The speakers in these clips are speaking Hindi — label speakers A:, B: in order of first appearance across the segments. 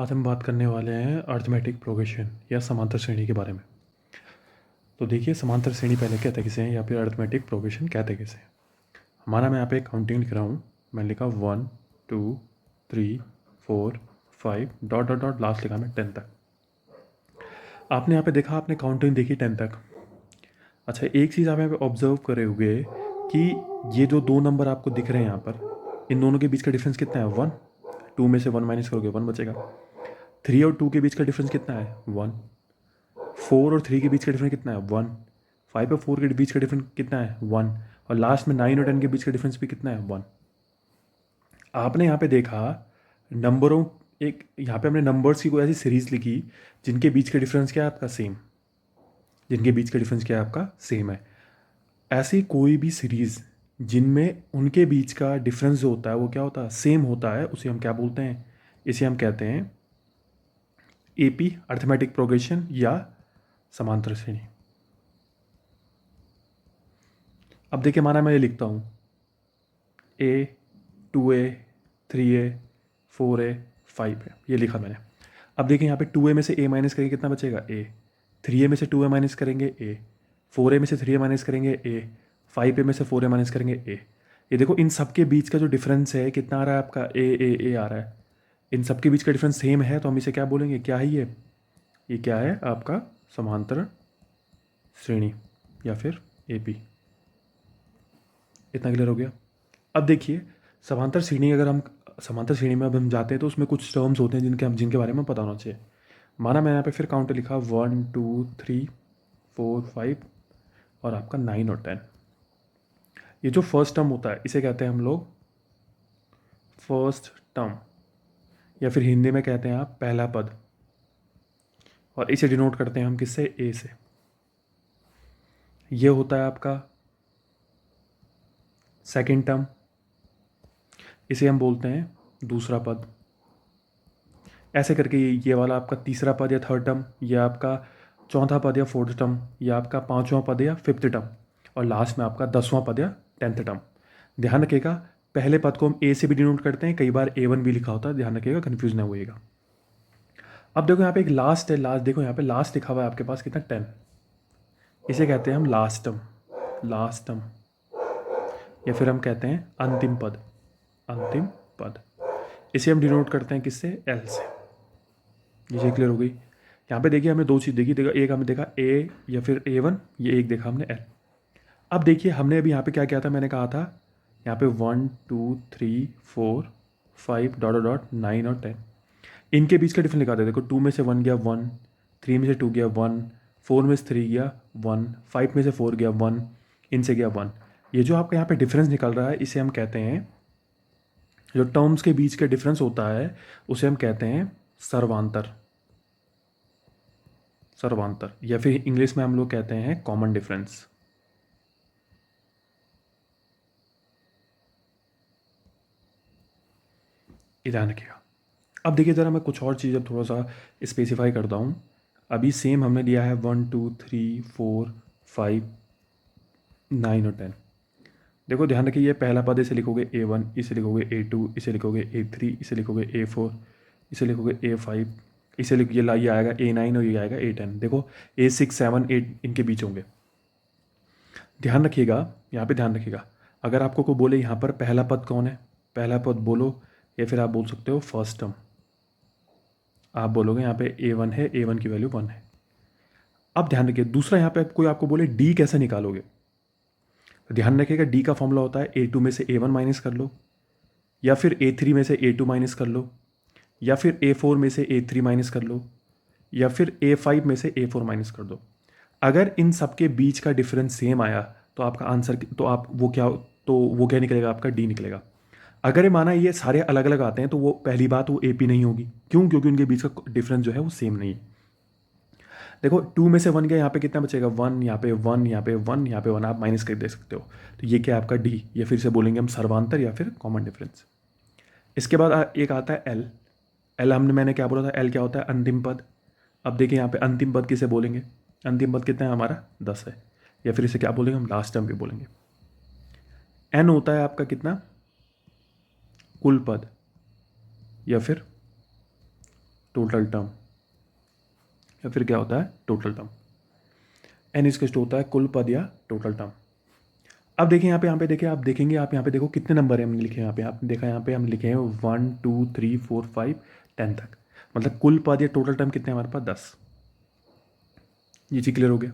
A: आज हम बात करने वाले हैं अर्थमेटिक प्रोग्रेशन या समांतर श्रेणी के बारे में। तो देखिए, समांतर श्रेणी पहले कहते किसे हैं या फिर अर्थमेटिक प्रोग्रेशन कहते किसे हैं। हमारा मैं यहाँ पे काउंटिंग लिख रहा हूँ। मैंने लिखा 1 2 3 4 5 डॉट डॉट डॉट, लास्ट लिखा मैं 10 तक। आपने यहाँ पे देखा, आपने काउंटिंग देखी 10 तक। अच्छा, एक चीज़ आप यहाँ पे ऑब्जर्व करे हुए कि ये जो दो नंबर आपको दिख रहे हैं यहाँ पर, इन दोनों के बीच का डिफरेंस कितना है? 1। 2 में से 1 माइनस करोगे 1 बचेगा। 3 और 2 के बीच का डिफरेंस कितना है? 1। 4 और 3 के बीच का डिफरेंस कितना है? 1। 5 और 4 के बीच का डिफरेंस कितना है? 1। और लास्ट में 9 और 10 के बीच का डिफरेंस भी कितना है? 1। आपने यहाँ पे देखा नंबरों, एक यहाँ पे हमने नंबर्स की कोई ऐसी सीरीज लिखी जिनके बीच का डिफरेंस क्या है आपका? सेम। जिनके बीच का डिफरेंस क्या है आपका? सेम है। ऐसी कोई भी सीरीज़ जिनमें उनके बीच का डिफरेंस जो होता है वो क्या होता है? सेम होता है। उसे हम क्या बोलते हैं? इसे हम कहते हैं एपी, अर्थमेटिक प्रोग्रेशन, या समांतर श्रेणी। अब देखिए, माना मैं ये लिखता हूँ A, 2A, 3A, 4A, 5A, ये लिखा मैंने। अब देखिए यहाँ पे 2A में से A माइनस करेंगे कितना बचेगा? A। 3A में से 2A माइनस करेंगे A। 4A में से 3A माइनस करेंगे A। 5A में से 4A माइनस करेंगे A। ये देखो, इन सब के बीच का जो डिफरेंस है कितना आ रहा है आपका? A आ रहा है। इन सब के बीच का डिफरेंस सेम है, तो हम इसे क्या बोलेंगे? क्या है ये क्या है आपका? समांतर श्रेणी या फिर AP। इतना क्लियर हो गया? अब देखिए, समांतर श्रेणी में अब हम जाते हैं तो उसमें कुछ टर्म्स होते हैं जिनके बारे में पता होना चाहिए। माना मैं यहाँ पे फिर काउंटर लिखा 1 2 3 4 5 और आपका 9 और 10। ये जो फर्स्ट टर्म होता है इसे कहते हैं हम लोग फर्स्ट टर्म, या फिर हिंदी में कहते हैं आप पहला पद। और इसे डिनोट करते हैं हम किससे? ए से। ये होता है आपका सेकेंड टर्म, इसे हम बोलते हैं दूसरा पद। ऐसे करके ये वाला आपका तीसरा पद या थर्ड टर्म, ये आपका चौथा पद या फोर्थ टर्म, या आपका पाँचवां पद या फिफ्थ टर्म, और लास्ट में आपका 10वां पद या 10th टर्म। ध्यान रखिएगा, पहले पद को हम ए से भी डिनोट करते हैं, कई बार A1 भी लिखा होता है, ध्यान रखिएगा, कन्फ्यूज ना होइएगा। अब देखो यहाँ पे एक लास्ट है, लास्ट देखो यहाँ पे लास्ट लिखा हुआ है आपके पास कितना? 10। इसे कहते हैं हम लास्ट टर्म, लास्ट टर्म, या फिर हम कहते हैं अंतिम पद, अंतिम पद। इसे हम डिनोट करते हैं किससे? L से। ये क्लियर हो गई? यहाँ पे देखिए, हमने दो चीज़ देखी, एक हमने देखा A या फिर A1, ये एक देखा हमने L। अब देखिए, हमने अभी यहाँ पे क्या किया था? मैंने कहा था यहाँ पे 1 2 3 4 5 डॉट डॉट डॉट 9 और 10, इनके बीच का डिफरेंस निकालते हैं। देखो, 2 में से 1 गया 1, 3 में से 2 गया 1, 4 में से 3 गया 1, 5 में से 4 गया 1, इनसे गया 1। ये जो आपका यहाँ पे डिफरेंस निकल रहा है इसे हम कहते हैं, जो टर्म्स के बीच का डिफरेंस होता है उसे हम कहते हैं सर्वांतर, सर्वांतर, या फिर इंग्लिश में हम लोग कहते हैं कॉमन डिफरेंस। ध्यान रखिएगा। अब देखिए ज़रा, मैं कुछ और चीज़ें थोड़ा सा स्पेसिफाई करता हूँ। अभी सेम हमने दिया है 1 2 3 4 5 9 और 10। देखो ध्यान रखिए, ये पहला पद इसे लिखोगे A1, इसे लिखोगे A2, इसे लिखोगे A3, इसे लिखोगे A4, इसे लिखोगे A5, इसे लिख ये आएगा A9 और ये आएगा A10। देखो, A6 7 8 इनके बीच होंगे। ध्यान रखिएगा, यहाँ पे ध्यान रखिएगा, अगर आपको कोई बोले यहाँ पर पहला पद कौन है, पहला पद बोलो, या फिर आप बोल सकते हो फर्स्ट टर्म। आप बोलोगे यहाँ पे A1 है, A1 की वैल्यू 1 है। अब ध्यान रखिए, दूसरा यहाँ पे कोई आपको बोले D कैसे निकालोगे, तो ध्यान रखिएगा, D का फॉर्मूला होता है A2 में से A1 माइनस कर लो, या फिर A3 में से A2 माइनस कर लो, या फिर A4 में से A3 माइनस कर लो, या फिर A5 में से A4 माइनस कर दो। अगर इन सब के बीच का डिफरेंस सेम आया तो आपका आंसर, तो आप वो क्या निकलेगा? आपका D निकलेगा। अगर ये माना ये सारे अलग अलग आते हैं तो वो पहली बात वो AP नहीं होगी। क्यों? क्योंकि उनके बीच का डिफरेंस जो है वो सेम नहीं है। देखो, 2 में से 1 गया, यहाँ पे कितना बचेगा? 1, यहाँ पे 1, यहाँ पे 1, यहाँ पे 1, आप माइनस कर दे सकते हो। तो ये क्या है आपका? D, या फिर से बोलेंगे हम सर्वांतर या फिर कॉमन डिफरेंस। इसके बाद एक आता है L। मैंने क्या बोला था? L क्या होता है? अंतिम पद। अब देखिए यहाँ पे अंतिम पद किसे बोलेंगे? अंतिम पद कितना है हमारा? 10 है, या फिर इसे क्या बोलेंगे हम? लास्ट टर्म भी बोलेंगे। N होता है आपका कितना? कुल पद, या फिर टोटल टर्म, या फिर क्या होता है टोटल टर्म। एन इसका होता है कुल पद या टोटल टर्म। अब देखिए यहाँ पे देखिए, आप देखेंगे, आप यहाँ पे देखो कितने नंबर है हमने लिखे हैं यहाँ पे, आपने देखा यहाँ पे हम लिखे हैं 1 2 3 4 5 10 तक, मतलब कुल पद या टोटल टर्म कितने हैं हमारे पास 10। ये चीज़ क्लियर हो गया।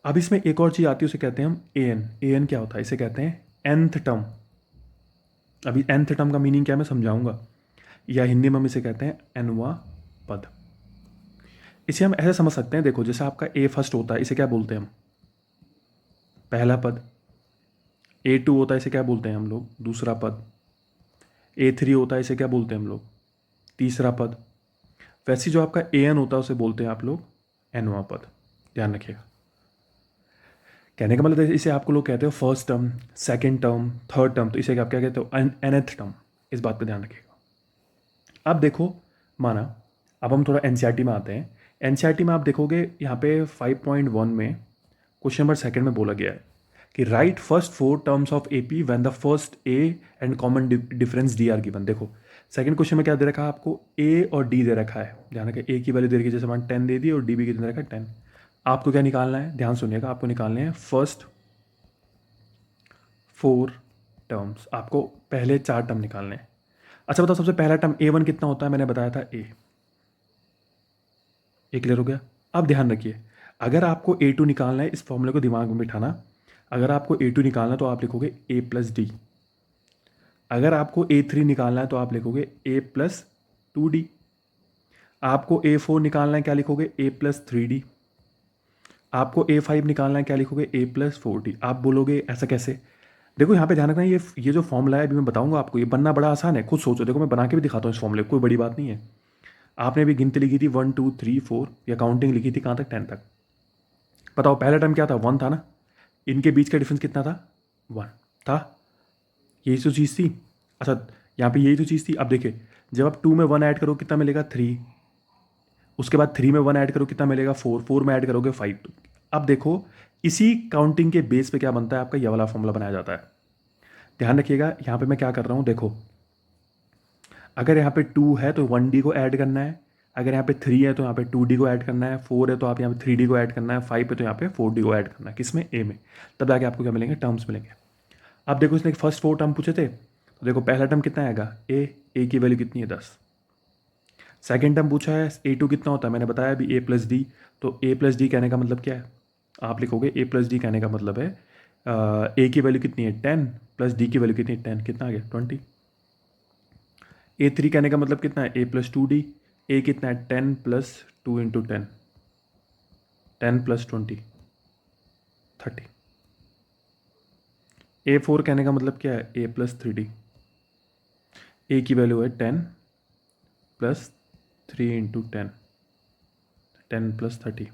A: अब इसमें एक और चीज़ आती है, उसे कहते हैं हम ए एन क्या होता है, इसे कहते हैं nth टर्म। अभी nth टर्म का मीनिंग क्या है मैं समझाऊंगा, या हिंदी में हम इसे कहते हैं nवां पद। इसे हम ऐसे समझ सकते हैं, देखो जैसे आपका ए फर्स्ट होता है, इसे क्या बोलते हैं हम, पहला पद। A2 होता है, इसे क्या बोलते हैं हम लोग, दूसरा पद। A3 होता है, इसे क्या बोलते हैं हम लोग, तीसरा पद। वैसे जो आपका an होता है उसे बोलते हैं आप लोग nवां पद। ध्यान रखिएगा, कहने का मतलब इसे आपको लोग कहते हो first term, second term, third term, तो इसे आप क्या कहते हो nth टर्म। इस बात पे ध्यान रखिएगा। अब देखो, माना अब हम थोड़ा एनसीईआरटी में आते हैं। एनसीईआरटी में आप देखोगे यहाँ पे 5.1 में क्वेश्चन नंबर सेकंड में बोला गया है कि right first 4 terms of AP when the first A and common difference D R given. देखो सेकंड क्वेश्चन में क्या दे रखा है आपको, ए और डी दे रखा है, ध्यान रखिए, ए की वैल्यू दे रखी है, जैसे मान 10 दे दी, और डी भी कितने दे रखा है 10। आपको क्या निकालना है, ध्यान सुनिएगा, आपको निकालने हैं फर्स्ट 4 टर्म्स, आपको पहले 4 टर्म निकालने हैं। अच्छा बताओ, सबसे पहला टर्म A1 कितना होता है, मैंने बताया था ए क्लियर हो गया। अब ध्यान रखिए, अगर आपको A2 निकालना है, इस फॉर्मूले को दिमाग में बिठाना, अगर आपको A2 निकालना है तो आप लिखोगे A प्लस डी। अगर आपको A3 निकालना है तो आप लिखोगे A प्लस 2D। आपको A4 निकालना है, क्या लिखोगे A प्लस 3D। आपको A5 निकालना है, क्या लिखोगे A प्लस 4D। आप बोलोगे ऐसा कैसे, देखो यहाँ पे ध्यान रखना, ये जो फॉर्मूला है अभी मैं बताऊंगा आपको, ये बनना बड़ा आसान है, खुद सोचो, देखो मैं बना के भी दिखाता हूँ इस फॉर्मूले को, कोई बड़ी बात नहीं है। आपने भी गिनती लिखी थी 1 2 3 4, या काउंटिंग लिखी थी कहाँ तक, 10 तक। बताओ पहला टर्म क्या था, 1 था ना, इनके बीच का डिफरेंस कितना था, 1 था, यही तो चीज़ थी। अच्छा यहाँ पे यही तो चीज़ थी। अब देखिए, जब आप 2 में 1 ऐड करो कितना मिलेगा 3, उसके बाद 3 में 1 ऐड करो कितना मिलेगा 4, 4 में ऐड करोगे 5। अब देखो इसी काउंटिंग के बेस पे क्या बनता है आपका, ये वाला फॉर्मूला बनाया जाता है। ध्यान रखिएगा, यहाँ पे मैं क्या कर रहा हूँ, देखो अगर यहाँ पे 2 है तो 1D को ऐड करना है, अगर यहाँ पे 3 है तो यहाँ पे 2D को ऐड करना है, 4 है तो आप यहाँ पे 3D को ऐड करना है, 5 है तो यहाँ पे 4D को ऐड करना है, किसमें, ए में। तब जाके आपको क्या मिलेंगे, टर्म्स मिलेंगे। अब देखो इसने फर्स्ट 4 टर्म पूछे थे, तो देखो पहला टर्म कितना आएगा, ए की वैल्यू कितनी है 10। सेकेंड टर्म पूछा है A2 कितना होता है, मैंने बताया अभी A प्लस डी। तो A प्लस डी कहने का मतलब क्या है, आप लिखोगे A प्लस डी कहने का मतलब है ए की वैल्यू कितनी है 10, प्लस डी की वैल्यू कितनी है 10, कितना आ गया 20। A3 कहने का मतलब कितना है A प्लस 2D, ए कितना है 10 प्लस 2 इंटू 10, 10 प्लस 20 30। A4 कहने का मतलब क्या है A प्लस 3D, ए की वैल्यू है 10 प्लस 3 इंटू 10, 10 प्लस 30,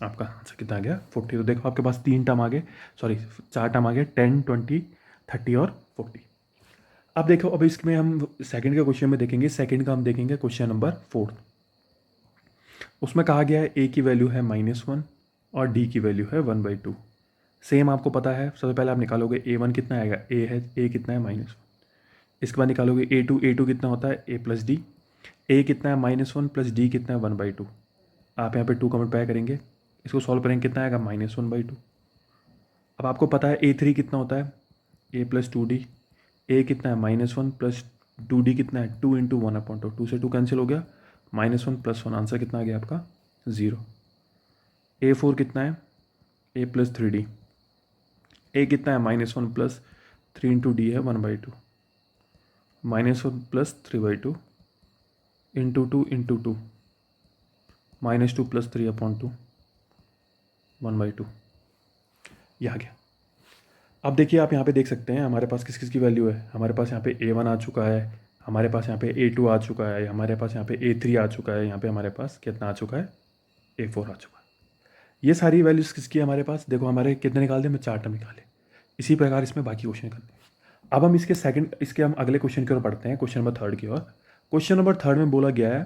A: आपका आंसर कितना आ गया 40। तो देखो आपके पास 3 टर्म आ गए, सॉरी 4 टर्म आ गए, 10 20 30 और 40। अब देखो, अब इसमें हम सेकंड के क्वेश्चन में देखेंगे, सेकंड का हम देखेंगे क्वेश्चन नंबर 4। उसमें कहा गया है ए की वैल्यू है -1 और डी की वैल्यू है 1/2। सेम आपको पता है, सबसे पहले आप निकालोगे A1 कितना आएगा, ए है, ए कितना है -1। इसके बाद निकालोगे A2 कितना होता है A प्लस डी, ए कितना है -1 प्लस डी कितना है 1/2। आप यहाँ पे 2 का मल्टीप्लाई करेंगे, इसको सॉल्व करेंगे, कितना आएगा -1/2। अब आपको पता है A3 कितना होता है A प्लस 2D, ए कितना है -1 प्लस 2D कितना है 2 इंटू 1/2, 2 से 2 कैंसिल हो गया, -1 प्लस 1, आंसर कितना आ गया आपका 0। A4 कितना है A प्लस 3D, ए कितना है -1 प्लस 3 इंटू डी है 1/2, -1 प्लस 3/2 इंटू 2 इंटू 2, -2 प्लस 3/2, 1/2, यह आ गया। अब देखिए आप यहाँ पे देख सकते हैं हमारे पास किस किस की वैल्यू है, हमारे पास यहाँ पे A1 आ चुका है, हमारे पास यहाँ पे A2 आ चुका है, हमारे पास यहाँ पे A3 आ चुका है, यहाँ पे हमारे पास कितना आ चुका है A4 आ चुका है। ये सारी वैल्यूज़ किसकी है हमारे पास, देखो हमारे कितने निकाल दिए, मैं 4 टर्म निकाले। इसी प्रकार इसमें बाकी क्वेश्चन करते हैं। अब हम इसके हम अगले क्वेश्चन की ओर पढ़ते हैं, क्वेश्चन नंबर 3 की ओर। क्वेश्चन नंबर 3 में बोला गया है,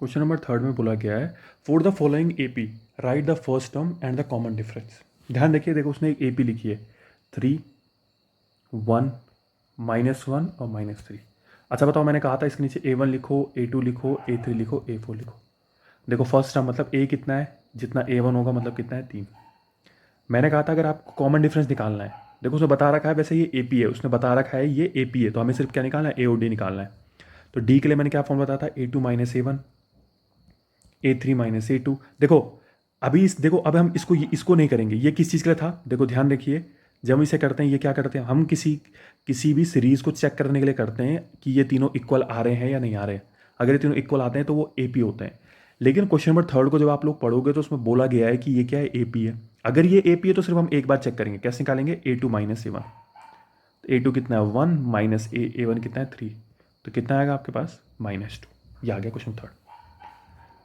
A: क्वेश्चन नंबर 3 में बोला गया है for the following AP right the first term and the common difference. ध्यान रखिए, देखो उसने एक एपी लिखी है 3 1 -1 और -3। अच्छा बताओ, मैंने कहा था इसके नीचे A1 लिखो, A2 लिखो, A3 लिखो, A4 लिखो। देखो फर्स्ट टर्म मतलब A कितना है, जितना A1 होगा मतलब कितना है 3। मैंने कहा था अगर आपको कॉमन डिफरेंस निकालना है, देखो उसने बता रखा है वैसे ये AP है, उसने बता रखा है ये AP है, तो हमें सिर्फ क्या निकालना है, A और D निकालना है। तो D के लिए मैंने क्या फॉर्म बताया था, A2 minus A1, A3 minus A2। देखो अभी देखो अब हम इसको नहीं करेंगे, ये किस चीज़ के लिए था, देखो ध्यान रखिए। जब हम इसे करते हैं, ये क्या करते हैं, हम किसी भी सीरीज़ को चेक करने के लिए करते हैं कि ये तीनों इक्वल आ रहे हैं या नहीं आ रहे हैं। अगर ये तीनों इक्वल आते हैं तो वो AP होते हैं। लेकिन क्वेश्चन नंबर 3 को जब आप लोग पढ़ोगे तो उसमें बोला गया है कि ये क्या है, AP है। अगर ये AP है तो सिर्फ हम एक बार चेक करेंगे, कैसे निकालेंगे, A2 माइनस A1। A2 कितना है 1 माइनस A1 कितना है 3, तो कितना आएगा आपके पास -2। ये आ गया क्वेश्चन 3।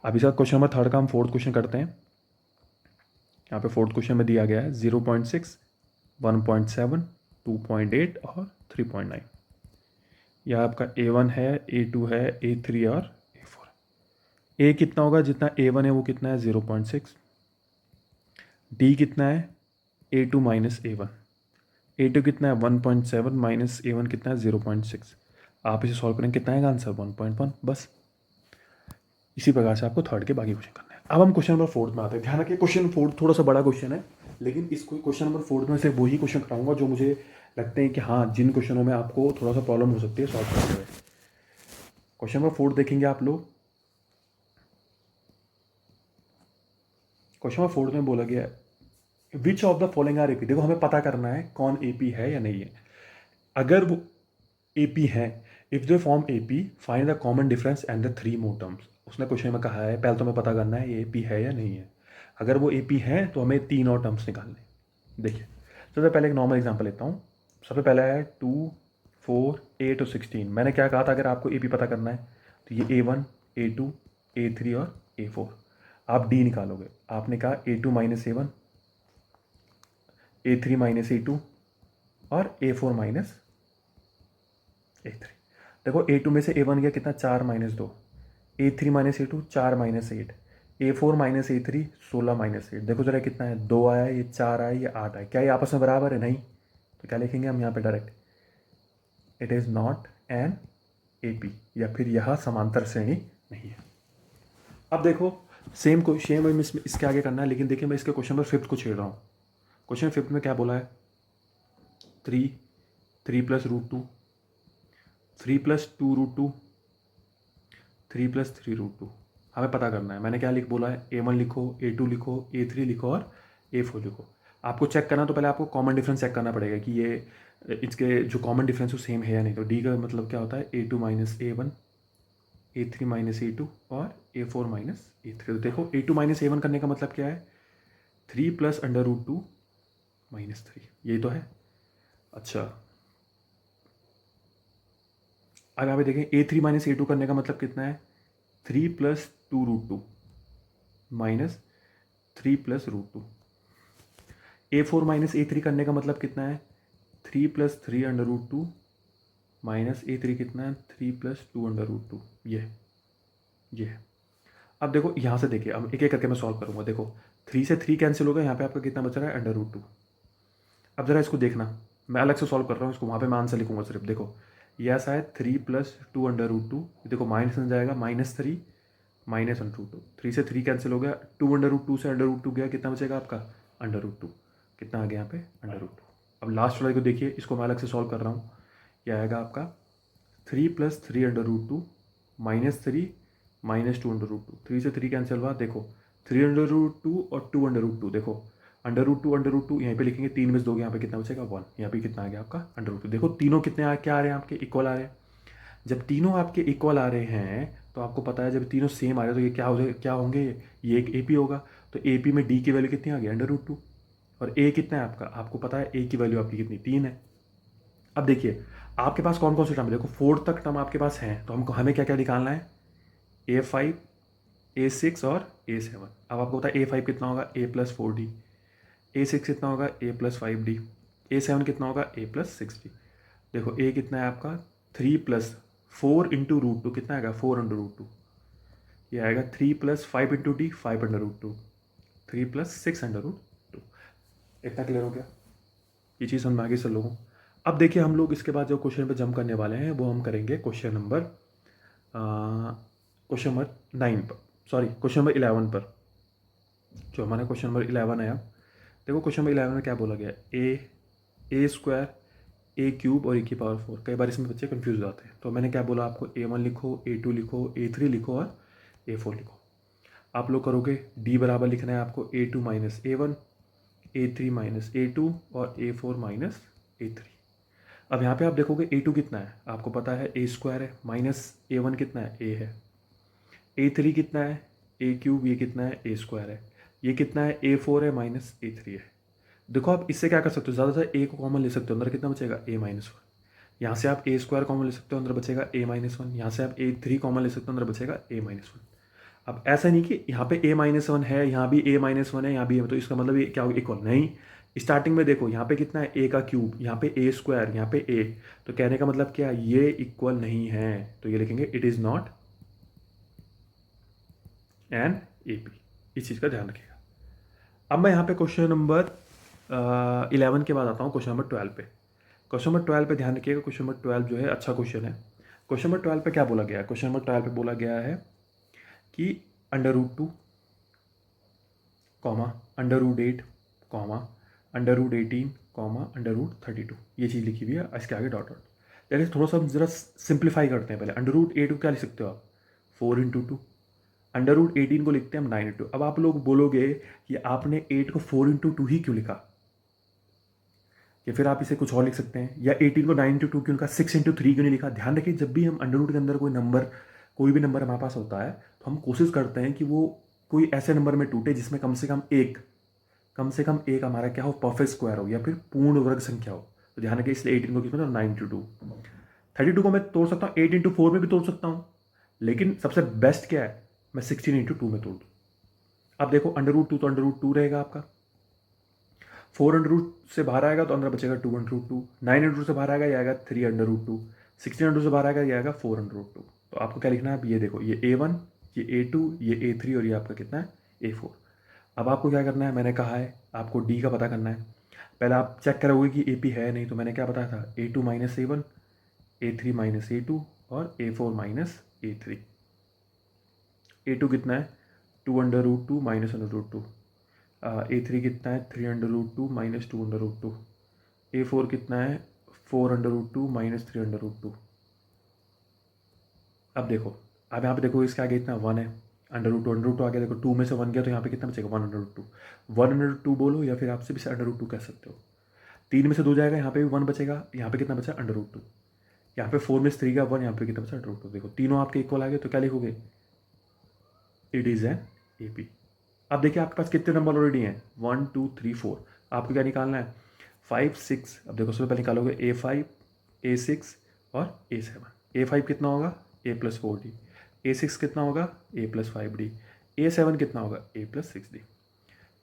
A: अभी सर क्वेश्चन नंबर 3 का हम 4th क्वेश्चन करते हैं। यहाँ पे 4th क्वेश्चन में दिया गया है 0.6, 1.7, 2.8 और 3.9। यह आपका A1 है, A2 है, A3 और A4। A कितना होगा, जितना A1 है वो कितना है 0.6। D कितना है A2 माइनस A1। A2 कितना है 1.7 माइनस A1 कितना है 0.6। आप इसे सॉल्व करेंगे, कितना आएगा आंसर 1.1। बस इसी प्रकार से आपको 3rd के बाकी क्वेश्चन करने हैं। अब हम क्वेश्चन नंबर 4th में आते हैं। ध्यान रखिए क्वेश्चन 4th थोड़ा सा बड़ा क्वेश्चन है, लेकिन इसको क्वेश्चन नंबर 4th में से वही क्वेश्चन कराऊंगा जो मुझे लगते हैं कि हाँ, जिन क्वेश्चनों में आपको थोड़ा सा प्रॉब्लम हो सकती है सॉल्व करते हुए। क्वेश्चन नंबर 4 देखेंगे आप लोग। क्वेश्चन नंबर 4 में बोला गया है which of the following are AP। देखो हमें पता करना है कौन AP है या नहीं है। अगर वो AP है, if they form AP find the common difference and the 3 more terms. उसने क्वेश्चन में कहा है पहले तो हमें पता करना है ये AP है या नहीं है। अगर वो AP है तो हमें 3 और टर्म्स निकालने। देखिए सबसे पहले एक नॉर्मल एग्जांपल लेता हूँ। सबसे पहला है 2, 4, 8 और 16। मैंने क्या कहा था, अगर आपको AP पता करना है तो ये A1, A2, A3 और A4। आप D निकालोगे। आपने कहा A2 minus A1, A3 minus A2 और A4 माइनस A3। देखो A2 में से A1 गया कितना, 4 minus 2, A3 minus A2 4 minus 8, A4 minus A3 16 minus 8। देखो जरा कितना है, 2 आया, ये 4 आया, ये 8 आया। क्या ये आपस में बराबर है, नहीं। तो क्या लिखेंगे हम यहाँ पे direct, it is not an AP, या फिर यह समांतर श्रेणी नहीं है। अब देखो सेम इसके आगे करना है, लेकिन देखिए मैं इसके क्वेश्चन नंबर 5 को छेड़ रहा हूँ। क्वेश्चन 5 में क्या बोला है, 3 plus root 2, 3 plus 2 root 2, 3 plus 3 root 2। हमें पता करना है। मैंने क्या बोला है, A1 लिखो, A2 लिखो, A3 लिखो और A4 लिखो। आपको चेक करना तो पहले आपको कॉमन डिफरेंस चेक करना पड़ेगा कि ये इसके जो कॉमन डिफरेंस वो सेम है या नहीं। तो D का मतलब क्या होता है, A2 minus A1, A3 minus A2 और A4 माइनस A3। तो देखो A2 माइनस A1 करने का मतलब क्या है, 3 प्लस अंडर रूट 2 माइनस 3, यही तो है। अच्छा अब यहाँ पे देखें, A3 माइनस A2 करने का मतलब कितना है, 3 plus 2 root 2 minus 3 plus root 2। A4 minus A3 करने का मतलब कितना है, 3 plus 3 under root 2 minus A3 कितना है, 3 प्लस 2 अंडर रूट 2। ये है। अब देखो यहाँ से देखिए, अब एक एक करके मैं सॉल्व करूँगा। देखो 3 से 3 कैंसिल होगा, यहाँ पे आपका कितना बच रहा है, अंडर रूट 2। अब ज़रा इसको देखना, मैं अलग से सॉल्व कर रहा हूँ इसको, वहाँ पे मैं आंसर लिखूँगा सिर्फ। देखो यह ऐसा है 3 प्लस 2 अंडर रूट 2, देखो माइनस में जाएगा, -3 माइनस अंडर रूट 2। 3 से 3 कैंसिल हो गया, 2 अंडर रूट 2 से अंडर रूट 2 गया, कितना बचेगा आपका, अंडर रूट 2। कितना आ गया यहाँ पे, अंडर रूट 2। अब लास्ट वाले को देखिए, इसको मैं अलग से सॉल्व कर रहा हूँ। यह आएगा आपका 3 plus 3 under root 2 -3 -2 under root 2। 3 से 3 कैंसिल हुआ, देखो 3 अंडर रूट 2 और 2 अंडर रूट 2। देखो अंडर रूट 2 यहाँ पे लिखेंगे, 3 में से 2 यहाँ पे कितना बचेगा, 1। यहाँ पे कितना आ गया आपका, अंडर रूट 2। देखो तीनों कितने क्या आ रहे हैं आपके, इक्वल आ रहे हैं। जब तीनों आपके इक्वल आ रहे हैं तो आपको पता है जब तीनों सेम आ रहे हैं तो ये क्या होंगे, ये एक AP होगा। तो AP में D की वैल्यू कितनी आ गई, अंडर रूट 2। और A कितना है आपका, आपको पता है A की वैल्यू आपकी कितनी, 3 है। अब देखिए आपके पास कौन कौन से टर्म है, देखो 4 तक टर्म आपके पास हैं, तो हमें क्या क्या निकालना है, A5, A6 और A7। अब आपको पता है A5 कितना होगा, A प्लस 4D, A6 कितना होगा, A प्लस 5D, A7 कितना होगा, A प्लस 6D। देखो A कितना है आपका, 3 प्लस 4 इंटू रूट 2 कितना आएगा, 4 अंडर रूट 2। ये आएगा 3 plus 5 into D 5 under root 2, 3 plus 6 under root 2। इतना क्लियर हो गया, ये चीज़ समझ में आ गई सब लोगों। अब देखिए हम लोग इसके बाद जो क्वेश्चन पे जंप करने वाले हैं वो हम करेंगे क्वेश्चन नंबर 9 पर, सॉरी क्वेश्चन नंबर 11 पर। जो हमारा क्वेश्चन नंबर 11 आया, देखो क्वेश्चन नंबर 11 में क्या बोला गया, ए स्क्वायर ए क्यूब और e⁴। कई बार इसमें बच्चे कंफ्यूज हो जाते हैं, तो मैंने क्या बोला आपको, A1 लिखो, A2 लिखो, A3 लिखो और A4 लिखो। आप लोग करोगे D बराबर लिखना है आपको A2 minus A1, A3 minus A2 और A4 माइनस A3। अब यहाँ पे आप देखोगे A2 कितना है, आपको पता है A स्क्वायर है, माइनस A1 कितना है, A है, A3 कितना है, A क्यूब, ये कितना है, A स्क्वायर है, ये कितना है, A4 है, माइनस A3 है। देखो आप इससे क्या कर सकते हो, ज़्यादातर A को कॉमन ले सकते हो, अंदर कितना बचेगा, A-1। यहाँ से आप A² कॉमन ले सकते हो, अंदर बचेगा A-1। यहाँ से आप A3 कॉमन ले सकते हो, अंदर बचेगा A-1। अब ऐसा नहीं कि यहाँ पे A-1 है, यहाँ भी A-1 है, यहाँ भी तो इसका मतलब ये क्या होगा, इक्वल नहीं। स्टार्टिंग में देखो यहाँ पे कितना है, A का क्यूब, यहाँ पे A², यहाँ पे A, तो कहने का मतलब क्या, ये इक्वल नहीं है, तो ये लिखेंगे it is not an AP। इस चीज़ का ध्यान रखिएगा। अब मैं यहाँ पे क्वेश्चन नंबर 11 के बाद आता हूँ क्वेश्चन नंबर 12 पे। क्वेश्चन नंबर 12 पे ध्यान रखिएगा, क्वेश्चन नंबर 12 जो है अच्छा क्वेश्चन है। क्वेश्चन नंबर 12 पे क्या बोला गया है, क्वेश्चन नंबर 12 पे बोला गया है कि √2, √8, √18, √32, ये चीज़ लिखी हुई है, इसके आगे डॉट डॉट। यानी थोड़ा सा हम जरा सिंप्लीफाई करते हैं। पहले √8 को क्या लिख सकते हो आप, 4 × 2। √18 को लिखते हैं हम 9 × 2। अब आप लोग बोलोगे कि आपने 8 को 4 × 2 ही क्यों लिखा, या फिर आप इसे कुछ और लिख सकते हैं, या 18 को 9 × 2 क्यों लिखा, 6 × 3 क्यों नहीं लिखा। ध्यान रखिए, जब भी हम अंडर के अंदर कोई भी नंबर हमारे पास होता है, तो हम कोशिश करते हैं कि वो कोई ऐसे नंबर में टूटे जिसमें कम से कम एक हमारा क्या हो, परफेक्ट स्क्वायर हो या फिर पूर्ण वर्ग संख्या हो। तो ध्यान रखिए, इसलिए 18 को कितना, 9 × 2। 32 को मैं तोड़ सकता हूँ 8 × 4 में भी तोड़ सकता हूँ, लेकिन सबसे बेस्ट क्या है, मैं 16 × 2 में तोड़ दूँ। अब देखो √2 तो √2 रहेगा आपका, 4 से बाहर आएगा तो अंदर बचेगा 2 √2, 9 से बाहर आएगा ये आएगा 3 √2, 16 से बाहर आएगा ये आएगा 4 √2। तो आपको क्या लिखना है, ये देखो, ये A1, ये A2, ये A3 और ये आपका कितना है, A4। अब आपको क्या करना है, मैंने कहा है आपको D का पता करना है। पहले आप चेक करोगे कि AP है नहीं, तो मैंने क्या बताया था, A2 minus A1, A3 minus A2 और A4 माइनस A3। A2 कितना है, 2 √2 माइनस √2, A3 कितना है, 3 √2 माइनस 2 √2, A4 कितना है, 4 √2 माइनस 3 √2। अब देखो, अब यहाँ पे देखो इसके आगे इतना 1 है, √2 आगे देखो, 2 में से 1 गया तो यहाँ पे कितना बचेगा, 1 √2। 1 √2 बोलो या फिर आपसे भी √2 कह सकते हो। 3 में से 2 जाएगा, यहाँ पे भी 1 बचेगा, यहाँ पे कितना बचा, √2। यहाँ पे 4 में से 3 का 1, यहाँ पे कितना बचा, √2। देखो तीनों आपके इक्वल आ गए, तो क्या लिखोगे, इट इज़ एन AP। अब देखिए आपके पास कितने नंबर ऑलरेडी हैं, 1 2 3 4। आपको क्या निकालना है, 5 6। अब देखो सबसे पहले निकालोगे A5, A6 और A7। A5 कितना होगा, A+4D। A6 कितना होगा, A+5D। A7 कितना होगा, A+6D।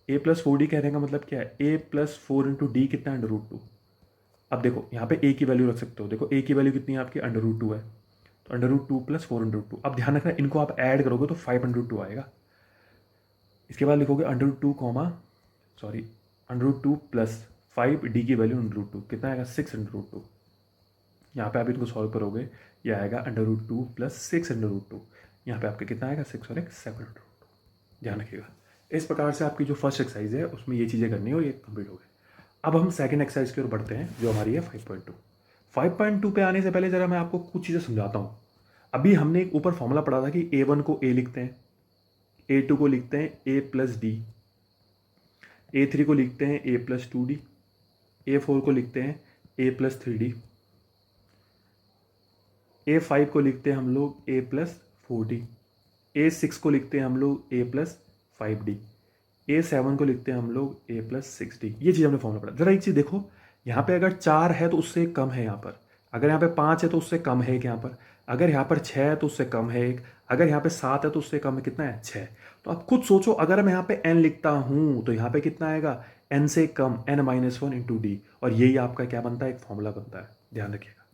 A: A+4D कहने का मतलब क्या है, A+4 × D कितना है, √2। अब देखो यहाँ पे A की वैल्यू रख सकते हो, देखो A की वैल्यू कितनी है आपकी, √2 है, तो √2 + 4 √2। अब ध्यान रखना, इनको आप ऐड करोगे तो 5 √2 आएगा। इसके बाद लिखोगे √2 + 5D की वैल्यू √2 कितना आएगा, 6 √2। यहाँ पे आप इनको सॉल्व करोगे, ये आएगा √2 + 6 √2। यहाँ पे आपका कितना आएगा, 6 और 1 7 √2। ध्यान रखिएगा। इस प्रकार से आपकी जो फर्स्ट एक्सरसाइज है उसमें ये चीज़ें करनी है और ये कंप्लीट हो गई। अब हम सेकंड एक्सरसाइज की ओर बढ़ते हैं, जो हमारी है 5.2। 5.2 पे आने से पहले ज़रा मैं आपको कुछ चीज़ें समझाता हूँ। अभी हमने एक ऊपर फॉर्मूला पढ़ा था कि A1 को A लिखते हैं, A2 को लिखते हैं A+D, A3 को लिखते हैं A+2D, A4 को लिखते हैं A+3D, A5 को लिखते हैं हम लोग A+4D, A6 को लिखते हैं हम लोग A+5D, A7 को लिखते हैं हम लोग A+6D। ये चीज़ हमने फॉर्मूला पढ़ा। ज़रा एक चीज़ देखो, यहाँ पे अगर 4 है तो उससे कम है यहाँ पर, अगर यहाँ पे 5 है तो उससे कम है एक यहाँ पर, अगर यहाँ पर 6 है तो उससे कम है एक, अगर यहाँ पे 7 है तो उससे कम है कितना है, 6। तो आप खुद सोचो, अगर मैं यहाँ पे n लिखता हूँ तो यहाँ पे कितना आएगा, n से कम, n-1 × D, और यही आपका क्या बनता है, एक फॉर्मूला बनता है। ध्यान रखिएगा।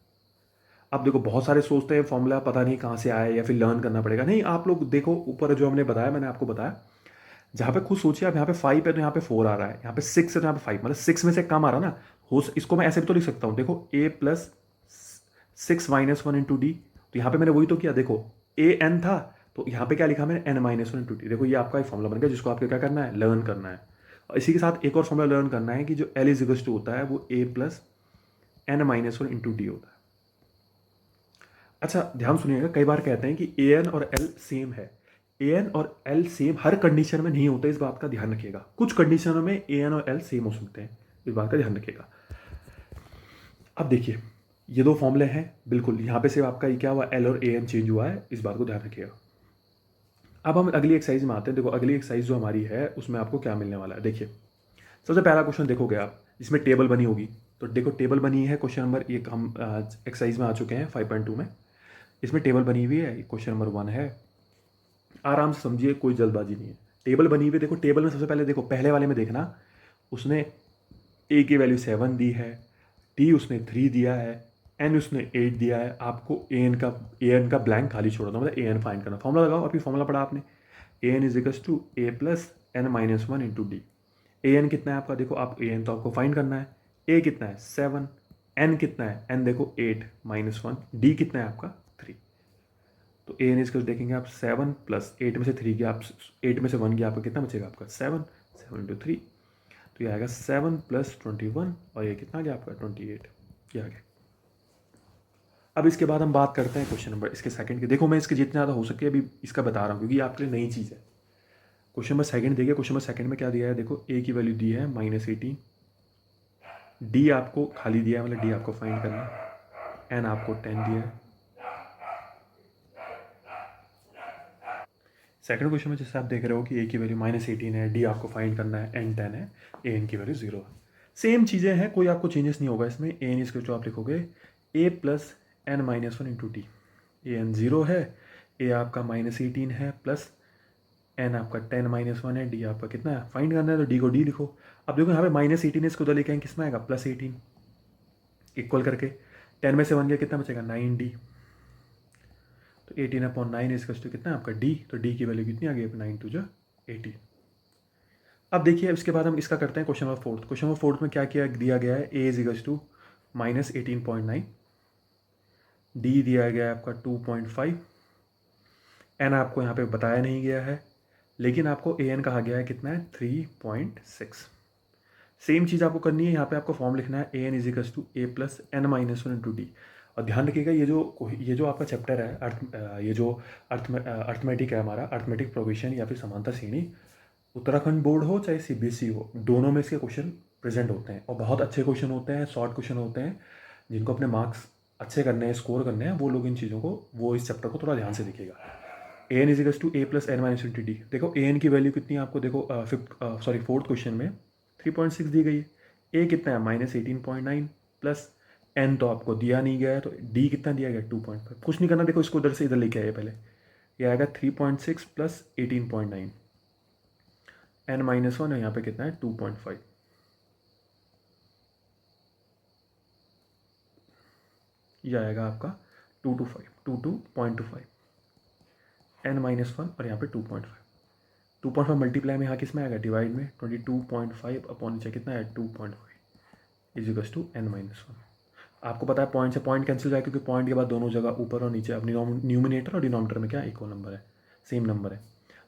A: अब देखो बहुत सारे सोचते हैं फॉर्मूला पता नहीं कहाँ से आया या फिर लर्न करना पड़ेगा, नहीं, आप लोग देखो ऊपर जो हमने बताया, मैंने आपको बताया, जहाँ पे खुद सोचिए आप, यहाँ पे 5 है तो यहाँ पे 4 आ रहा है, यहाँ पे 6 है तो यहाँ पे 5, मतलब 6 में से कम आ रहा ना, इसको मैं ऐसे भी तो लिख सकता हूँ, देखो a प्लस 6-1 इंटू डी। तो यहाँ पे मैंने वही तो किया, देखो a n था तो यहाँ पे क्या लिखा मैंने n-1 इंटू डी। देखो ये आपका एक फॉर्मूला बन गया जिसको आपको क्या करना है, लर्न करना है। और इसी के साथ एक और फॉर्मूला लर्न करना है कि जो l इज टू होता है वो a plus n-1 into D होता है। अच्छा ध्यान सुनिएगा, कई बार कहते हैं कि ए एन और एल सेम है। ए एन और एल सेम हर कंडीशन में नहीं होता, इस बात का ध्यान रखिएगा। कुछ कंडीशनों में ए एन और एल सेम हो सकते हैं, इस बात का ध्यान रखिएगा। अब देखिए ये दो फॉर्मूले हैं, बिल्कुल यहाँ पे सिर्फ आपका ये क्या हुआ, एल और ए एन चेंज हुआ है, इस बात को ध्यान रखिएगा। अब हम अगली एक्सरसाइज में आते हैं। देखो अगली एक्सरसाइज जो हमारी है उसमें आपको क्या मिलने वाला है। देखिए सबसे पहला क्वेश्चन देखोगे आप, इसमें टेबल बनी होगी। तो देखो टेबल बनी है, क्वेश्चन नंबर एक हम एक्सरसाइज में आ चुके हैं 5.2 में। इसमें टेबल बनी हुई है, क्वेश्चन नंबर 1 है। आराम से समझिए, कोई जल्दबाजी नहीं है। टेबल बनी हुई है, देखो टेबल में सबसे पहले देखो पहले वाले में देखना, उसने ए की वैल्यू 7 दी है, टी उसने 3 दिया है, एन उसने 8 दिया है। आपको ए एन का ब्लैंक खाली छोड़ना, मतलब ए एन फाइंड करना। फॉर्मूला लगाओ, अभी फॉर्मूला पढ़ा आपने, a n is equals to a plus n-1 into d. A n कितना है आपका, देखो आप ए एन तो आपको फाइंड करना है। ए कितना है 7, एन कितना है, एन देखो 8 -1, डी कितना है आपका 3। तो ए एन इसको देखेंगे आप 7 प्लस 8 में से 3 गया, आप 8 में से 1 गया, आपका कितना बचेगा आपका 7, 7 इंटू 3। तो ये आएगा 7 प्लस 21 और ये कितना गया आपका 28, ये आ गया। अब इसके बाद हम बात करते हैं क्वेश्चन नंबर इसके सेकंड की। देखो मैं इसके जितना ज़्यादा हो सके अभी इसका बता रहा हूँ क्योंकि आपके लिए नई चीज़ है। क्वेश्चन नंबर सेकंड देखिए, क्वेश्चन नंबर सेकंड में क्या दिया है, देखो ए की वैल्यू दी है -18, डी आपको खाली दिया है, मतलब डी आपको फाइंड करना है, एन आपको 10 दिया है। सेकंड क्वेश्चन में जैसे आप देख रहे हो कि ए की वैल्यू -18 है, डी आपको फाइंड करना है, एन 10 है, ए एन की वैल्यू 0 है। सेम चीज़ें हैं, कोई आपको चेंजेस नहीं होगा इसमें। ए एन इसके जो आप लिखोगे ए plus n-1 into d. A N 0 है, ए आपका -18 है, प्लस एन आपका 10-1 है, डी आपका कितना है फाइंड करना है, तो डी को डी लिखो। अब देखो यहाँ पे -18 इसको उधर लेके आएंगे, कितना आएगा +18, इक्वल करके 10 में से 1 गया, कितना बचेगा 9d। तो 18/9 इसका तो कितना है आपका d, तो d की वैल्यू कितनी आ गई 9 2 जा 18। अब देखिए इसके बाद हम इसका करते हैं क्वेश्चन नंबर 4। क्वेश्चन नंबर 4 में क्या किया दिया गया है, a इज टू -18.9, d दिया गया है आपका 2.5, n आपको यहाँ पे बताया नहीं गया है, लेकिन आपको an कहा गया है कितना है 3.6। सेम चीज़ आपको करनी है, यहाँ पे आपको फॉर्म लिखना है a n equals to a plus n-1 into d. और ध्यान रखिएगा ये जो आपका चैप्टर है ये जो अर्थमेटिक है हमारा, अर्थमेटिक प्रोग्रेशन या फिर समांतर श्रेणी, उत्तराखंड बोर्ड हो चाहे सीबीएसई हो, दोनों में इसके क्वेश्चन प्रेजेंट होते हैं और बहुत अच्छे क्वेश्चन होते हैं, शॉर्ट क्वेश्चन होते हैं। जिनको अपने मार्क्स अच्छे करने हैं, स्कोर करने हैं, वो लोग इन चीज़ों को, वो इस चैप्टर को थोड़ा ध्यान से देखिएगा। A n equals to a plus n-1 into d. देखो ए एन की वैल्यू कितनी है आपको, देखो फोर्थ क्वेश्चन में 3.6 दी गई है, ए कितना है -18.9, प्लस एन तो आपको दिया नहीं गया है, तो डी कितना दिया गया 2.5। कुछ नहीं करना, देखो इसको इधर से इधर लेके आइए पहले, ये आएगा 3.6 प्लस 18.9, n-1 है, यहाँ पे कितना है 2.5, ये आएगा आपका 2.25, n-1 और यहाँ पे 2.5। 2.5 मल्टीप्लाई में यहाँ किस में आएगा, डिवाइड में 22.5 अपॉन नीचे कितना है 2.5 इजिकल्स टू n-1। आपको पता है पॉइंट से पॉइंट कैंसिल जाए, क्योंकि पॉइंट के बाद दोनों जगह ऊपर और नीचे अपनी न्यूमिनेटर और डिनोमिनेटर में क्या इक्वल नंबर है, सेम नंबर है।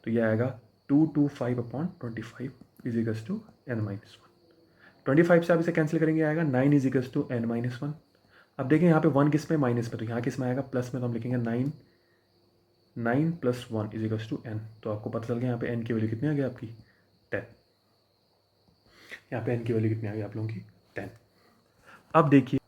A: तो ये आएगा 225/25 इजिकल्स टू n-1। 25 से आप इसे कैंसिल करेंगे, आएगा 9 इजिकल्स टू n-1। अब देखें यहाँ पे 1 किस में, माइनस में, तो यहाँ किस में आएगा प्लस में, तो हम लिखेंगे 9 + 1 इजिकल्स टू n। तो आपको पता चल गया यहाँ पे n की वैल्यू कितनी आ गई आपकी 10। यहाँ पे n की वैल्यू कितनी आ गई आप लोगों की 10। अब देखिए,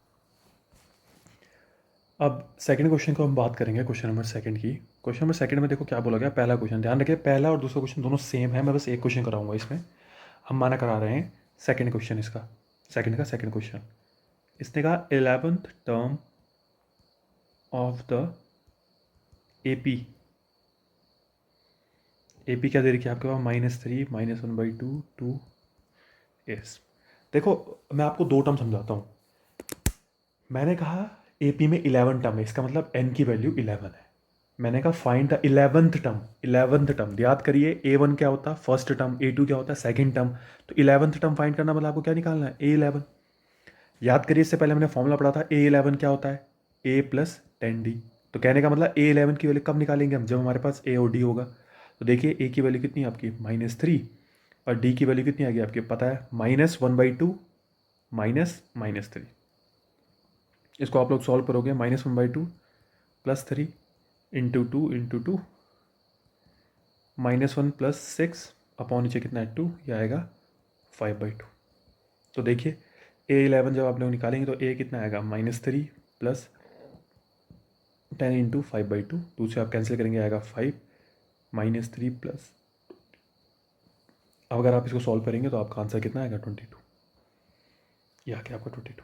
A: अब सेकंड क्वेश्चन को हम बात करेंगे, क्वेश्चन नंबर सेकंड की। क्वेश्चन नंबर सेकंड में देखो क्या बोला गया, पहला क्वेश्चन ध्यान रखिए, पहला और दूसरा क्वेश्चन दोनों सेम है, मैं बस एक क्वेश्चन कराऊंगा इसमें, हम माना करा रहे हैं सेकंड क्वेश्चन इसका, सेकंड का सेकंड क्वेश्चन। इसने कहा 11th term of the AP क्या दे रखी है आपके पास, -3 -1/2 2s। देखो मैं आपको दो टर्म समझाता हूँ। मैंने कहा AP में 11 टर्म है, इसका मतलब n की वैल्यू 11 है। मैंने कहा find the 11th term, 11th term याद करिए, A1 क्या होता है फर्स्ट टर्म, A2 क्या होता है सेकंड टर्म, तो 11th टर्म फाइंड करना मतलब आपको क्या निकालना है A11। याद करिए, इससे पहले हमने फॉर्मूला पढ़ा था A11 क्या होता है, A प्लस 10D। तो कहने का मतलब A11 की वैल्यू कब निकालेंगे हम, जब हमारे पास A और D होगा। तो देखिए A की वैल्यू कितनी है आपकी -3 और D की वैल्यू कितनी आ गई आपकी पता है -1/2 -3। इसको आप लोग सॉल्व करोगे, -1/2 +3 इंटू 2 इंटू 2 -1 + 6 अपॉन नीचे कितना है 2, यह आएगा 5/2। तो देखिए A11 जब आप लोग निकालेंगे तो A कितना आएगा -3 + 10 इंटू 5/2, दूसरे आप कैंसिल करेंगे आएगा 5 -3 प्लस, अब अगर आप इसको सॉल्व करेंगे तो आपका आंसर कितना आएगा 22, यह आ गया आपका 22।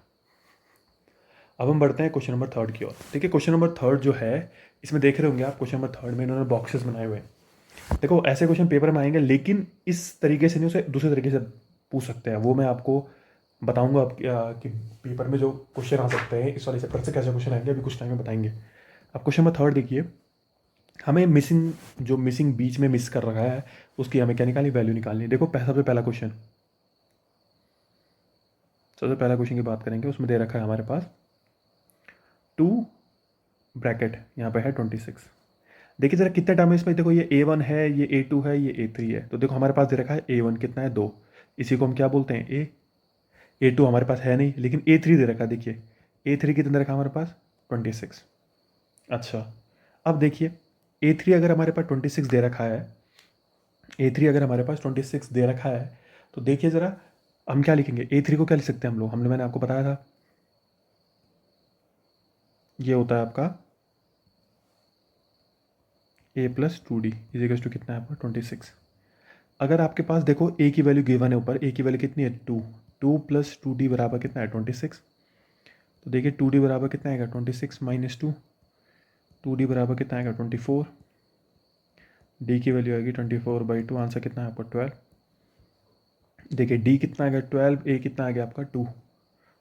A: अब हम बढ़ते हैं क्वेश्चन नंबर 3 की ओर। देखिए क्वेश्चन नंबर 3 जो है, इसमें देख रहे होंगे आप, क्वेश्चन नंबर 3 में इन्होंने बॉक्सेस बनाए हुए हैं। देखो ऐसे क्वेश्चन पेपर में आएंगे, लेकिन इस तरीके से नहीं, उसे दूसरे तरीके से पूछ सकते हैं, वो मैं आपको बताऊंगा आप कि पेपर में जो क्वेश्चन आ सकते हैं इस वाले चैप्टर से कैसे क्वेश्चन आएंगे, अभी कुछ टाइम में बताएंगे। अब क्वेश्चन नंबर 3 देखिए, हमें मिसिंग बीच में मिस कर रखा है उसकी हमें क्या निकालनी, वैल्यू निकालनी है। देखो सबसे पहला क्वेश्चन की बात करेंगे, उसमें दे रखा है हमारे पास 2 ब्रैकेट यहाँ पे है 26। देखिए जरा कितने टर्म है इसमें, देखो ये A1 है, ये A2 है, ये A3 है। तो देखो हमारे पास दे रखा है A1 कितना है 2, इसी को हम क्या बोलते हैं A। A2 हमारे पास है नहीं, लेकिन A3 दे रखा है। देखिए A3 कितना दे रखा है हमारे पास 26। अच्छा अब देखिए A3 अगर हमारे पास 26 दे रखा है, A3 अगर हमारे पास 26 दे रखा है, तो देखिए ज़रा हम क्या लिखेंगे, A3 को क्या लिख सकते हैं हम लोग, मैंने आपको बताया था ये होता है आपका A + 2D = कितना है आपका 26। अगर आपके पास देखो A की वैल्यू गिवन है ऊपर, A की वैल्यू कितनी है 2, 2 + 2D बराबर कितना है 26। तो देखिए 2D बराबर कितना आएगा 26 - 2, 2D बराबर कितना आएगा 24, D की वैल्यू आएगी 24/2, आंसर कितना है आपका 12। देखिए D कितना आएगा 12, A कितना आ गया आपका 2।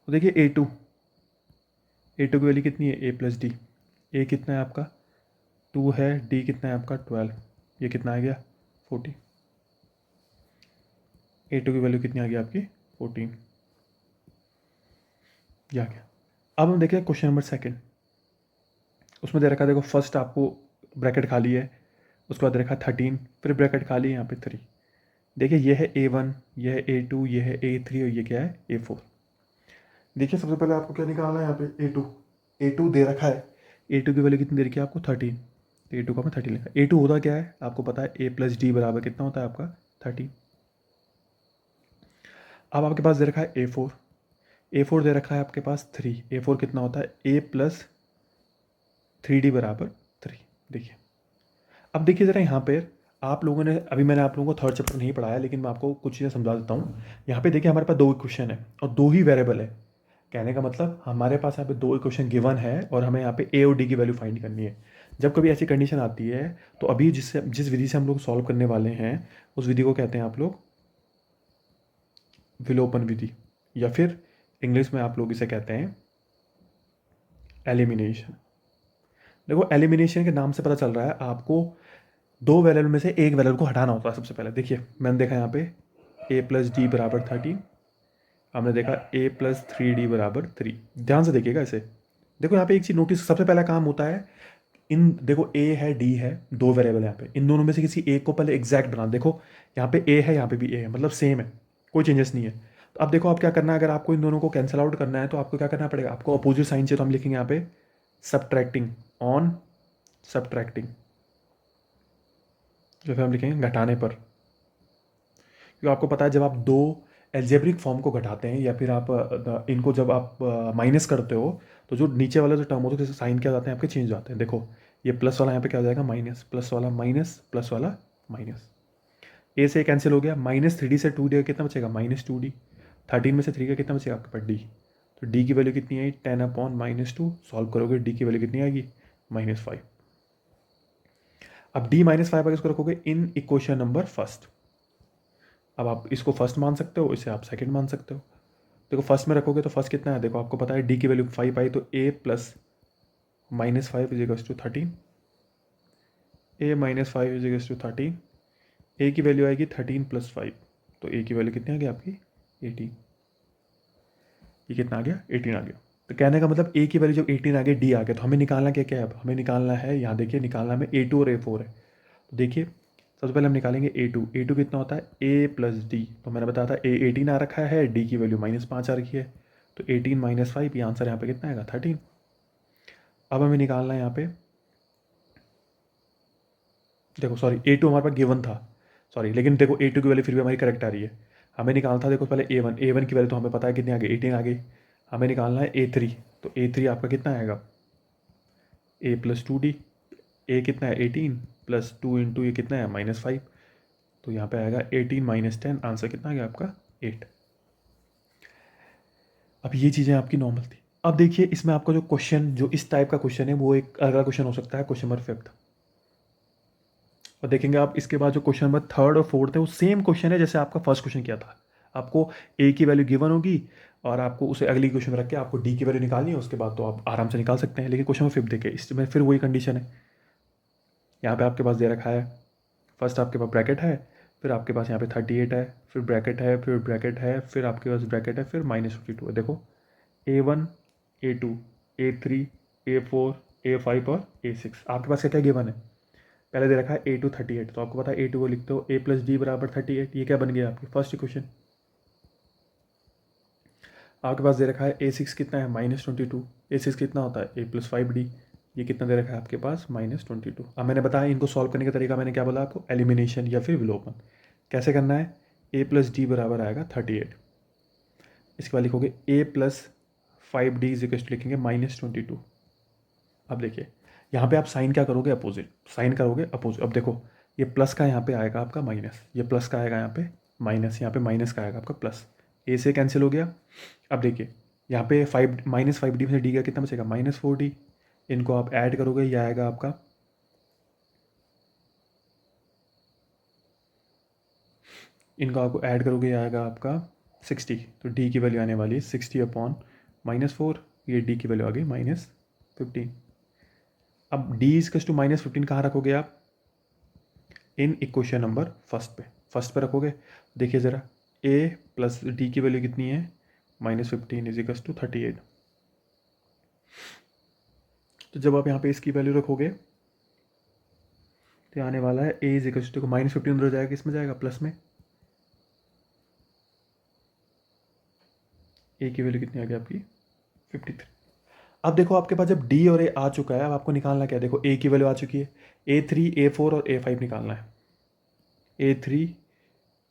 A: तो देखिए A2 की वैल्यू कितनी है A + D, A कितना है आपका 2 है, D कितना है आपका 12, ये कितना आ गया 14। A2 की वैल्यू कितनी आ गई आपकी 14, ये आ गया। अब हम देखें क्वेश्चन नंबर 2, उसमें दे रखा है, देखो फर्स्ट आपको ब्रैकेट खाली है, उसके बाद रखा 13, फिर ब्रैकेट खाली है यहाँ पे 3। देखिए ये है A1, ये है A2, ये है A3 और ये क्या है A4। देखिए सबसे पहले आपको क्या निकालना है, यहाँ पे A2 दे रखा है। A2 की वैल्यू कितनी दे रखी है आपको 13, तो A2 का मैं 13 लिखा। A2 होता क्या है आपको पता है, A + D बराबर कितना होता है आपका 13। अब आपके पास दे रखा है A4 दे रखा है आपके पास 3, A4 कितना होता है A + 3D बराबर 3। देखिए अब देखिए ज़रा यहाँ पे आप लोगों ने, अभी मैंने आप लोगों को 3rd चैप्टर नहीं पढ़ाया, लेकिन मैं आपको कुछ चीज़ें समझा देता हूँ। यहाँ पे देखिए हमारे पास 2 इक्वेशन है और 2 ही वेरिएबल है। कहने का मतलब हमारे पास यहाँ पे 2 इक्वेशन गिवन है और हमें यहाँ पे A और D की वैल्यू फाइंड करनी है। जब कभी ऐसी कंडीशन आती है तो अभी जिस विधि से हम लोग सॉल्व करने वाले हैं उस विधि को कहते हैं आप लोग विलोपन विधि, या फिर इंग्लिश में आप लोग इसे कहते हैं एलिमिनेशन। देखो एलिमिनेशन के नाम से पता चल रहा है आपको 2 वेरिएबल में से एक वेरिएबल को हटाना होता है। सबसे पहले देखिए मैंने देखा यहाँ पे A + D बराबर 13, हमने देखा A + 3D बराबर 3। ध्यान से देखिएगा इसे। देखो यहाँ पे एक चीज़ नोटिस, सबसे पहला काम होता है इन, देखो A है D है, 2 वेरिएबल यहाँ पे, इन दोनों में से किसी एक को पहले एग्जैक्ट बना। देखो यहाँ पे A है, यहाँ पे भी A है, मतलब सेम है, कोई चेंजेस नहीं है। तो अब देखो आप क्या करना है, अगर आपको इन दोनों को कैंसिल आउट करना है तो आपको क्या करना पड़ेगा, आपको अपोजिट साइन से, तो हम लिखेंगे यहाँ पे सब्ट्रैक्टिंग, ऑन सब्ट्रैक्टिंग, जो फिर हम लिखेंगे घटाने पर। क्योंकि आपको पता है जब आप 2 एल्जेब्रिक फॉर्म को घटाते हैं या फिर आप इनको जब आप माइनस करते हो तो जो नीचे वाला जो टर्म होता है साइन क्या जाते हैं आपके, चेंज हो जाते हैं। देखो ये प्लस वाला यहाँ पे क्या हो जाएगा माइनस, प्लस वाला माइनस, प्लस वाला माइनस। ए से कैंसिल हो गया, -3D से 2D कितना बचेगा -2D, 13 में से 3 का कितना बचेगा आपके पास D। तो D की वैल्यू कितनी आई 10/-2, सॉल्व करोगे D की वैल्यू कितनी आएगी -5। अब D -5 अगर इसको रखोगे इन इक्वेशन नंबर फर्स्ट, अब आप इसको फर्स्ट मान सकते हो, इसे आप सेकंड मान सकते हो। देखो फर्स्ट में रखोगे तो फर्स्ट कितना है, देखो आपको पता है D की वैल्यू 5 आई, तो A + -5 = 13, A - 5 = 13, A की वैल्यू आएगी 13 + 5, तो A की वैल्यू कितनी आ गई आपकी 18। ये कितना आ गया 18 आ गया। तो कहने का मतलब ए की वैल्यू जब 18 आ गई, डी आ गया, तो हमें निकालना क्या क्या है, अब हमें निकालना है, यहाँ देखिए निकालना में A2 और A4 है। तो देखिए सबसे पहले हम निकालेंगे A2 कितना होता है A प्लस डी, तो मैंने बताया था A 18 आ रखा है, डी की वैल्यू -5 आ रखी है, तो 18 - 5, ये आंसर यहाँ पे कितना आएगा 13। अब हमें निकालना है यहाँ पे, देखो सॉरी A2 हमारे पास गिवन था, सॉरी, लेकिन देखो A2 की वैल्यू फिर भी हमारी करेक्ट आ रही है। हमें निकालना था देखो पहले A1 की वैल्यू तो हमें पता है कितनी आ गई 18 आ गई। हमें निकालना है A3, तो A3 आपका कितना आएगा A प्लस 2D, ए कितना है 18 प्लस 2 इंटू ये कितना है -5, तो यहाँ पे आएगा 18 - 10, आंसर कितना आ गया आपका 8। अब ये चीज़ें आपकी नॉर्मल थी। अब देखिए इसमें आपका जो क्वेश्चन, जो इस टाइप का क्वेश्चन है, वो एक अगला क्वेश्चन हो सकता है क्वेश्चन नंबर 5। और देखेंगे आप इसके बाद जो क्वेश्चन नंबर 3 और 4 है, वो सेम क्वेश्चन है जैसे आपका फर्स्ट क्वेश्चन किया था। आपको ए की वैल्यू गिवन होगी और आपको उसे अगली क्वेश्चन में रख के आपको डी की वैल्यू निकालनी है, उसके बाद तो आप आराम से निकाल सकते हैं। लेकिन क्वेश्चन नंबर 5 देखें, इसमें फिर वही कंडीशन है। यहाँ पे आपके पास दे रखा है, फर्स्ट आपके पास ब्रैकेट है, फिर आपके पास यहाँ पे 38 है, फिर ब्रैकेट है, फिर ब्रैकेट है, फिर आपके पास ब्रैकेट है, फिर -52 है। देखो A1 A2 A3 A4 A5 और A6 आपके पास क्या क्या गिवन है। पहले दे रखा है A2 38, तो आपको पता है A2 को लिखते हो A प्लस डी बराबर 38, ये क्या बन गया आपकी फर्स्ट इक्वेशन। आपके पास दे रखा है A6 कितना है -22, A6 कितना होता है A प्लस 5D, ये कितना दे रखा है आपके पास -22। अब मैंने बताया इनको सॉल्व करने का तरीका, मैंने क्या बोला आपको, एलिमिनेशन या फिर विलोपन। कैसे करना है, A प्लस डी बराबर आएगा 38, इसके बाद लिखोगे A plus 5D is equal to लिखेंगे -22। अब देखिए यहाँ पे आप साइन क्या करोगे, अपोजिट साइन करोगे, अपोजिट। अब देखो ये प्लस का यहाँ पे आएगा आपका माइनस, ये प्लस का आएगा यहाँ पे माइनस, यहाँ पे माइनस का आएगा आपका प्लस, ए से कैंसिल हो गया। अब देखिए यहाँ पे -5D में से डी का कितना बचेगा -4D, इनको आप ऐड करोगे, ये आएगा आपका, इनको आपको ऐड करोगे, ये आएगा आपका 60, तो डी की वैल्यू आने वाली है 60/-4, ये डी की वैल्यू आ गई -15। अब डी इजकस टू -15 कहाँ रखोगे आप, इन इक्वेशन नंबर फर्स्ट पे रखोगे। देखिए ज़रा ए प्लस डी की वैल्यू कितनी है -15 इज इक्वल टू 38। तो जब आप यहाँ पे इसकी वैल्यू रखोगे तो आने वाला है ए इज इक्वल टू -15 उधर जाएगा, किसमें जाएगा प्लस में, ए की वैल्यू कितनी आ गई आपकी 53। अब देखो आपके पास जब डी और ए आ चुका है, अब आपको निकालना क्या है, देखो ए की वैल्यू आ चुकी है, A3 A4 और A5 निकालना है, A3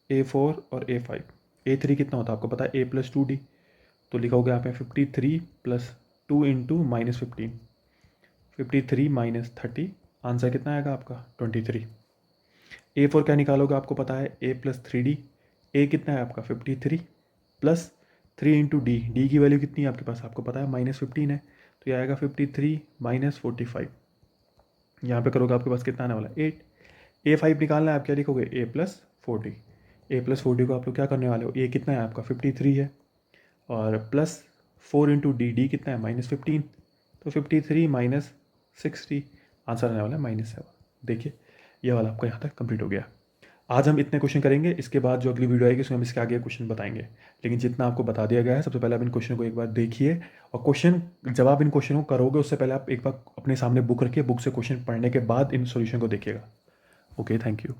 A: A4 और A5। A3 कितना होता है आपको पता है A प्लस 2D, तो लिखोगे आप 53 प्लस 2 इंटू -15, 53 - 30, आंसर कितना आएगा आपका 23। A4 क्या निकालोगे, आपको पता है A प्लस 3D, ए कितना है आपका 53 प्लस 3 इंटू डी की वैल्यू कितनी है आपके पास, आपको पता है -15 है, तो ये आएगा 53 - 45। यहाँ पे करोगे आपके पास कितना आने वाला है 8। A5 निकालना है, आप क्या लिखोगे A प्लस 40, A प्लस 40 को आप लोग क्या करने वाले हो, ए कितना है आपका 53 है, और प्लस 4 इंटू डी कितना है -15, तो 53 - 60, आंसर आने वाला है -7। देखिए ये वाला आपका यहाँ तक कंप्लीट हो गया। आज हम इतने क्वेश्चन करेंगे, इसके बाद जो अगली वीडियो आएगी उसमें हम इसके आगे क्वेश्चन बताएंगे, लेकिन जितना आपको बता दिया गया है, सबसे पहले आप इन क्वेश्चन को एक बार देखिए, और क्वेश्चन जब आप इन क्वेश्चन को करोगे उससे पहले आप एक बार अपने सामने बुक रखिए, बुक से क्वेश्चन पढ़ने के बाद इन सॉल्यूशन को देखिएगा। Okay, thank you.